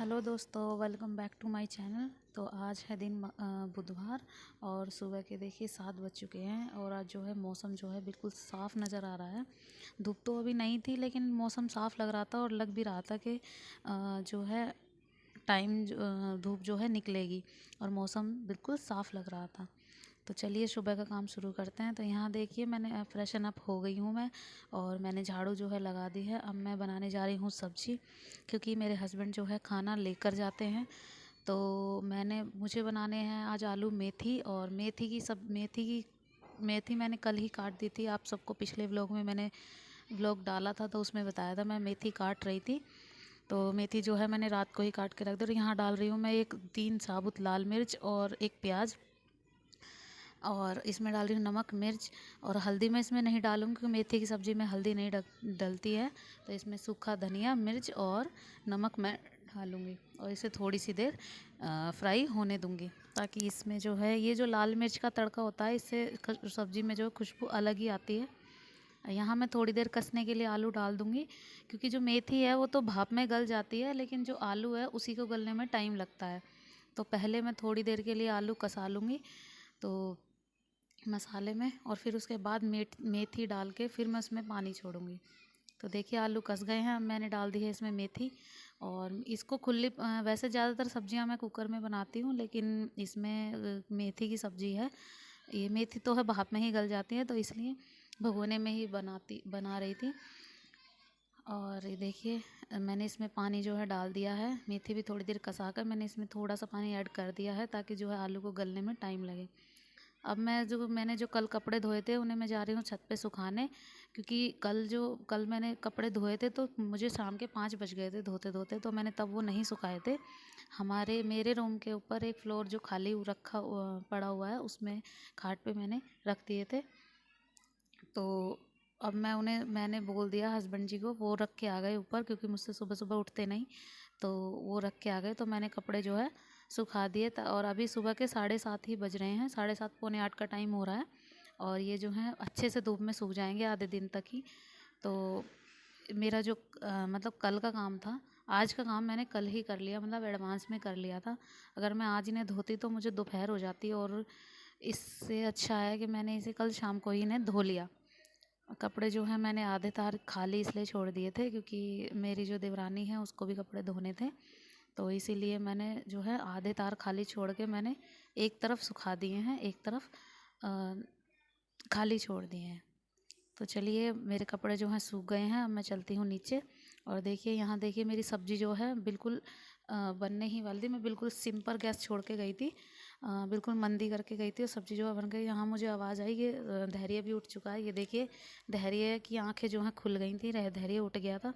Hello दोस्तों, welcome back to my channel. तो आज है दिन बुधवार और सुबह के देखिए 7 बज चुके हैं और आज जो है मौसम जो है बिल्कुल साफ़ नज़र आ रहा है। धूप तो अभी नहीं थी लेकिन मौसम साफ़ लग रहा था और लग भी रहा था कि जो है धूप जो है निकलेगी और मौसम बिल्कुल साफ़ लग रहा था। तो चलिए सुबह का काम शुरू करते हैं। तो यहाँ देखिए मैंने फ्रेशन अप हो गई हूँ मैं और मैंने झाड़ू जो है लगा दी है। अब मैं बनाने जा रही हूँ सब्ज़ी, क्योंकि मेरे हस्बैंड जो है खाना लेकर जाते हैं। तो मुझे बनाने हैं आज आलू मेथी, और मेथी मैंने कल ही काट दी थी। आप सबको पिछले व्लॉग में मैंने व्लॉग डाला था तो उसमें बताया था मैं मेथी काट रही थी। तो मेथी जो है मैंने रात को ही काट के रख दी। और यहाँ डाल रही हूँ मैं 3 साबुत लाल मिर्च और 1 प्याज, और इसमें डाल रही हूँ नमक मिर्च। और हल्दी मैं इसमें नहीं डालूँगी क्योंकि मेथी की सब्ज़ी में हल्दी नहीं डलती है। तो इसमें सूखा धनिया मिर्च और नमक मैं डालूँगी और इसे थोड़ी सी देर फ्राई होने दूँगी, ताकि इसमें जो है ये जो लाल मिर्च का तड़का होता है इससे सब्ज़ी में जो खुशबू अलग ही आती है। यहाँ मैं थोड़ी देर कसने के लिए आलू डाल दूँगी, क्योंकि जो मेथी है वो तो भाप में गल जाती है, लेकिन जो आलू है उसी को गलने में टाइम लगता है। तो पहले मैं थोड़ी देर के लिए आलू कसा लूँगी तो मसाले में, और फिर उसके बाद मेथी डाल के फिर मैं उसमें पानी छोड़ूंगी। तो देखिए आलू कस गए हैं। अब मैंने डाल दी है इसमें मेथी, और इसको वैसे ज़्यादातर सब्जियां मैं कुकर में बनाती हूँ, लेकिन इसमें मेथी की सब्ज़ी है। ये मेथी तो है भाप में ही गल जाती है, तो इसलिए भगोने में ही बना रही थी। और ये देखिए मैंने इसमें पानी जो है डाल दिया है। मेथी भी थोड़ी देर कसा कर मैंने इसमें थोड़ा सा पानी ऐड कर दिया है, ताकि जो है आलू को गलने में टाइम लगे। अब मैंने जो कल कपड़े धोए थे उन्हें मैं जा रही हूँ छत पे सुखाने, क्योंकि कल मैंने कपड़े धोए थे तो मुझे शाम के 5 बज गए थे धोते धोते, तो मैंने तब वो नहीं सुखाए थे। मेरे रूम के ऊपर एक फ्लोर जो खाली पड़ा हुआ है, उसमें खाट पे मैंने रख दिए थे। तो अब मैंने बोल दिया हस्बैंड जी को, वो रख के आ गए ऊपर, क्योंकि मुझसे सुबह सुबह उठते नहीं। तो वो रख के आ गए, तो मैंने कपड़े जो है सुखा दिए। और अभी सुबह के 7:30 ही बज रहे हैं, 7:30 पौने 8 का टाइम हो रहा है। और ये जो है अच्छे से धूप में सूख जाएंगे आधे दिन तक ही। तो मेरा जो मतलब कल का काम था, आज का काम मैंने कल ही कर लिया, मतलब एडवांस में कर लिया था। अगर मैं आज इन्हें धोती तो मुझे दोपहर हो जाती, और इससे अच्छा है कि मैंने इसे कल शाम को ही इन्हें धो लिया। कपड़े जो हैं मैंने आधे तार खाली इसलिए छोड़ दिए थे, क्योंकि मेरी जो देवरानी है उसको भी कपड़े धोने थे। तो इसीलिए मैंने जो है आधे तार खाली छोड़ के मैंने एक तरफ सुखा दिए हैं, एक तरफ खाली छोड़ दिए हैं। तो चलिए मेरे कपड़े जो हैं सूख गए हैं। अब मैं चलती हूँ नीचे। और देखिए यहाँ देखिए मेरी सब्ज़ी जो है बिल्कुल बनने ही वाली थी। मैं बिल्कुल सिम पर गैस छोड़ के गई थी, बिल्कुल मंदी करके गई थी, और सब्ज़ी जो है बन गई। यहाँ मुझे आवाज़ आई कि धैर्य भी उठ चुका है। ये देखिए धैर्य की आंखें जो हैं खुल गई थी, धैर्य उठ गया था।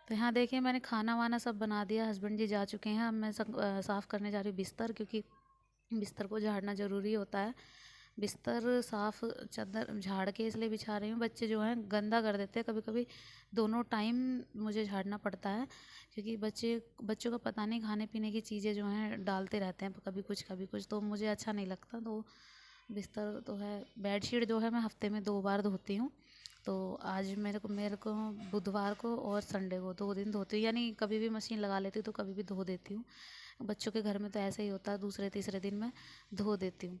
तो यहाँ देखिए मैंने खाना वाना सब बना दिया, हस्बैंड जी जा चुके हैं। अब मैं साफ़ करने जा रही हूँ बिस्तर, क्योंकि बिस्तर को झाड़ना ज़रूरी होता है। बिस्तर साफ़ चादर झाड़ के इसलिए बिछा रही हूँ, बच्चे जो हैं गंदा कर देते हैं कभी कभी। दोनों टाइम मुझे झाड़ना पड़ता है, क्योंकि बच्चों का पता नहीं खाने पीने की चीज़ें जो हैं डालते रहते हैं, कभी कुछ, तो मुझे अच्छा नहीं लगता। तो बिस्तर तो है। बेडशीट जो है मैं हफ्ते में 2 बार धोती हूँ। तो आज मेरे को बुधवार को और संडे को 2 दिन धोती हूँ, यानी कभी भी मशीन लगा लेती हूँ तो कभी भी धो देती हूँ। बच्चों के घर में तो ऐसा ही होता है, दूसरे तीसरे दिन मैं धो देती हूँ।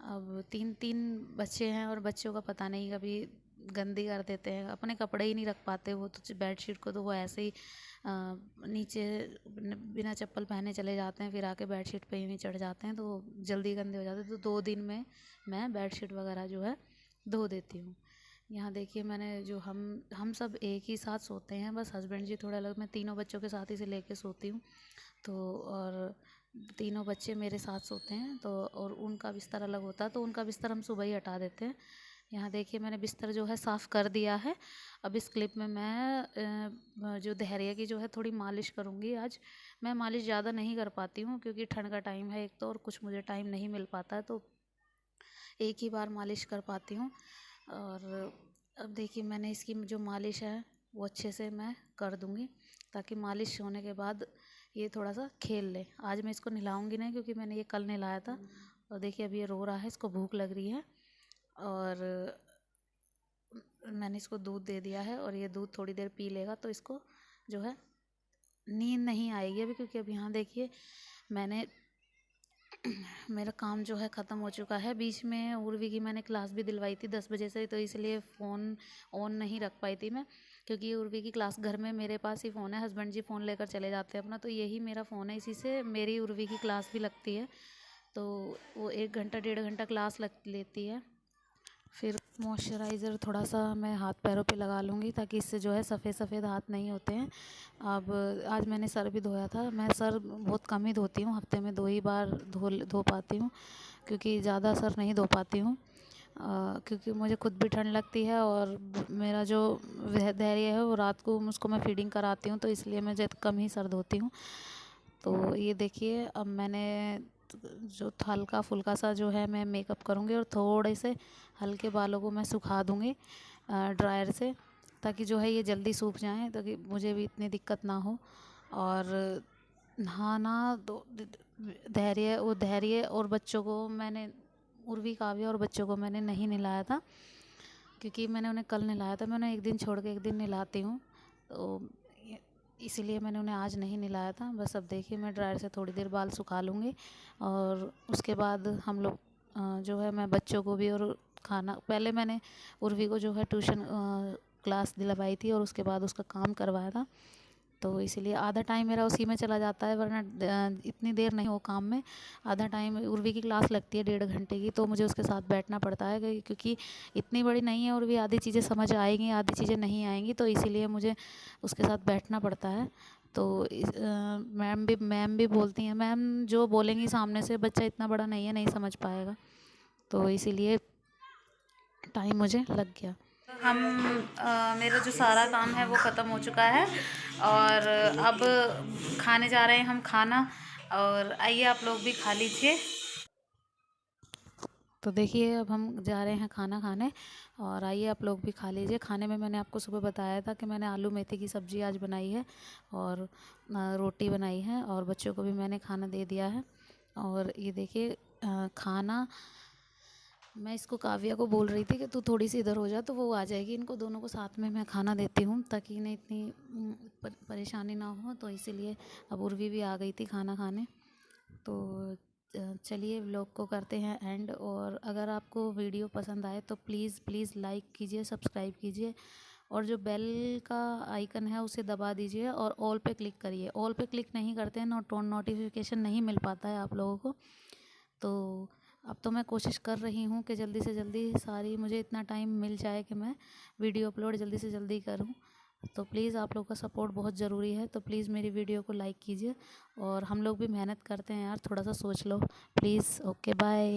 अब 3-3 बच्चे हैं, और बच्चों का पता नहीं कभी गंदी कर देते हैं, अपने कपड़े ही नहीं रख पाते वो, तो बेडशीट को तो वो ऐसे ही नीचे बिना चप्पल पहने चले जाते हैं, फिर आके बेडशीट पे ही चढ़ जाते हैं, तो जल्दी गंदे हो जाते हैं। तो 2 दिन में मैं बेडशीट वगैरह जो है धो देती हूँ। यहाँ देखिए मैंने जो हम सब एक ही साथ सोते हैं, बस हस्बैंड जी थोड़ा अलग। मैं तीनों बच्चों के साथ ही से लेके सोती हूँ। तो और तीनों बच्चे मेरे साथ सोते हैं, तो और उनका बिस्तर अलग होता है, तो उनका बिस्तर हम सुबह ही हटा देते हैं। यहाँ देखिए मैंने बिस्तर जो है साफ़ कर दिया है। अब इस क्लिप में मैं जो धैर्य की जो है थोड़ी मालिश करूँगी आज। मैं मालिश ज़्यादा नहीं कर पाती हूँ, क्योंकि ठंड का टाइम है एक तो, और कुछ मुझे टाइम नहीं मिल पाता है, तो एक ही बार मालिश कर पाती हूँ। और अब देखिए मैंने इसकी जो मालिश है वो अच्छे से मैं कर दूँगी, ताकि मालिश होने के बाद ये थोड़ा सा खेल ले। आज मैं इसको नहलाऊँगी नहीं, क्योंकि मैंने ये कल नहलाया था। और देखिए अभी ये रो रहा है, इसको भूख लग रही है, और मैंने इसको दूध दे दिया है, और ये दूध थोड़ी देर पी लेगा तो इसको जो है नींद नहीं आएगी अभी, क्योंकि अब यहाँ देखिए मैंने मेरा काम जो है ख़त्म हो चुका है। बीच में उर्वी की मैंने क्लास भी दिलवाई थी 10 बजे से, तो इसलिए फ़ोन ऑन नहीं रख पाई थी मैं, क्योंकि उर्वी की क्लास घर में मेरे पास ही फ़ोन है, हस्बैंड जी फ़ोन लेकर चले जाते हैं अपना, तो यही मेरा फ़ोन है, इसी से मेरी उर्वी की क्लास भी लगती है। तो वो 1 घंटा 1.5 घंटा क्लास लग लेती है। फिर मॉइस्चराइज़र थोड़ा सा मैं हाथ पैरों पे लगा लूँगी, ताकि इससे जो है सफ़ेद सफ़ेद हाथ नहीं होते हैं। अब आज मैंने सर भी धोया था। मैं सर बहुत कम ही धोती हूँ, हफ्ते में 2 ही बार धो पाती हूँ, क्योंकि ज़्यादा सर नहीं धो पाती हूँ। क्योंकि मुझे खुद भी ठंड लगती है, और मेरा जो धैर्य है वो रात को उसको मैं फीडिंग कराती हूँ, तो इसलिए मैं कम ही सर धोती हूँ। तो ये देखिए अब मैंने जो हल्का फुल्का सा जो है मैं मेकअप करूँगी, और थोड़े से हल्के बालों को मैं सुखा दूँगी ड्रायर से, ताकि जो है ये जल्दी सूख जाएं, ताकि मुझे भी इतनी दिक्कत ना हो। और नहाना तो धैर्य और बच्चों को मैंने, उर्वी, काव्या और बच्चों को मैंने नहीं नहलाया था, क्योंकि मैंने उन्हें कल नहलाया था। मैं उन्हें एक दिन छोड़ के एक दिन नहलाती हूँ, तो इसीलिए मैंने उन्हें आज नहीं नहलाया था। बस अब देखिए मैं ड्रायर से थोड़ी देर बाल सुखा लूँगी, और उसके बाद हम लोग जो है मैं बच्चों को भी, और खाना, पहले मैंने उर्वी को जो है ट्यूशन क्लास दिलवाई थी, और उसके बाद उसका काम करवाया था, तो इसीलिए आधा टाइम मेरा उसी में चला जाता है, वरना इतनी देर नहीं हो काम में। आधा टाइम उर्वी की क्लास लगती है 1.5 घंटे की, तो मुझे उसके साथ बैठना पड़ता है, क्योंकि इतनी बड़ी नहीं है उर्वी, आधी चीज़ें समझ आएंगी, आधी चीज़ें नहीं आएंगी, तो इसीलिए मुझे उसके साथ बैठना पड़ता है। तो मैम भी बोलती हैं, मैम जो बोलेंगी सामने से, बच्चा इतना बड़ा नहीं है, नहीं समझ पाएगा, तो इसीलिए टाइम मुझे लग गया। हम मेरा जो सारा काम है वो ख़त्म हो चुका है, और अब खाने जा रहे हैं हम खाना, और आइए आप लोग भी खा लीजिए। तो देखिए अब हम जा रहे हैं खाना खाने, और आइए आप लोग भी खा लीजिए। खाने में मैंने आपको सुबह बताया था कि मैंने आलू मेथी की सब्ज़ी आज बनाई है, और रोटी बनाई है, और बच्चों को भी मैंने खाना दे दिया है। और ये देखिए खाना, मैं इसको काव्या को बोल रही थी कि तू थोड़ी सी इधर हो जा, तो वो आ जाएगी। इनको दोनों को साथ में मैं खाना देती हूँ, ताकि इन्हें इतनी परेशानी ना हो, तो इसीलिए अब उर्वी भी आ गई थी खाना खाने। तो चलिए व्लॉग को करते हैं एंड, और अगर आपको वीडियो पसंद आए तो प्लीज़ प्लीज़ लाइक कीजिए, सब्सक्राइब कीजिए, और जो बेल का आइकन है उसे दबा दीजिए, और ऑल पे क्लिक करिए। ऑल पे क्लिक नहीं करते हैं नोटिफिकेशन नहीं मिल पाता है आप लोगों को। तो अब तो मैं कोशिश कर रही हूँ कि जल्दी से जल्दी सारी, मुझे इतना टाइम मिल जाए कि मैं वीडियो अपलोड जल्दी से जल्दी करूँ। तो प्लीज़ आप लोग का सपोर्ट बहुत ज़रूरी है, तो प्लीज़ मेरी वीडियो को लाइक कीजिए, और हम लोग भी मेहनत करते हैं यार, थोड़ा सा सोच लो प्लीज़। Okay bye.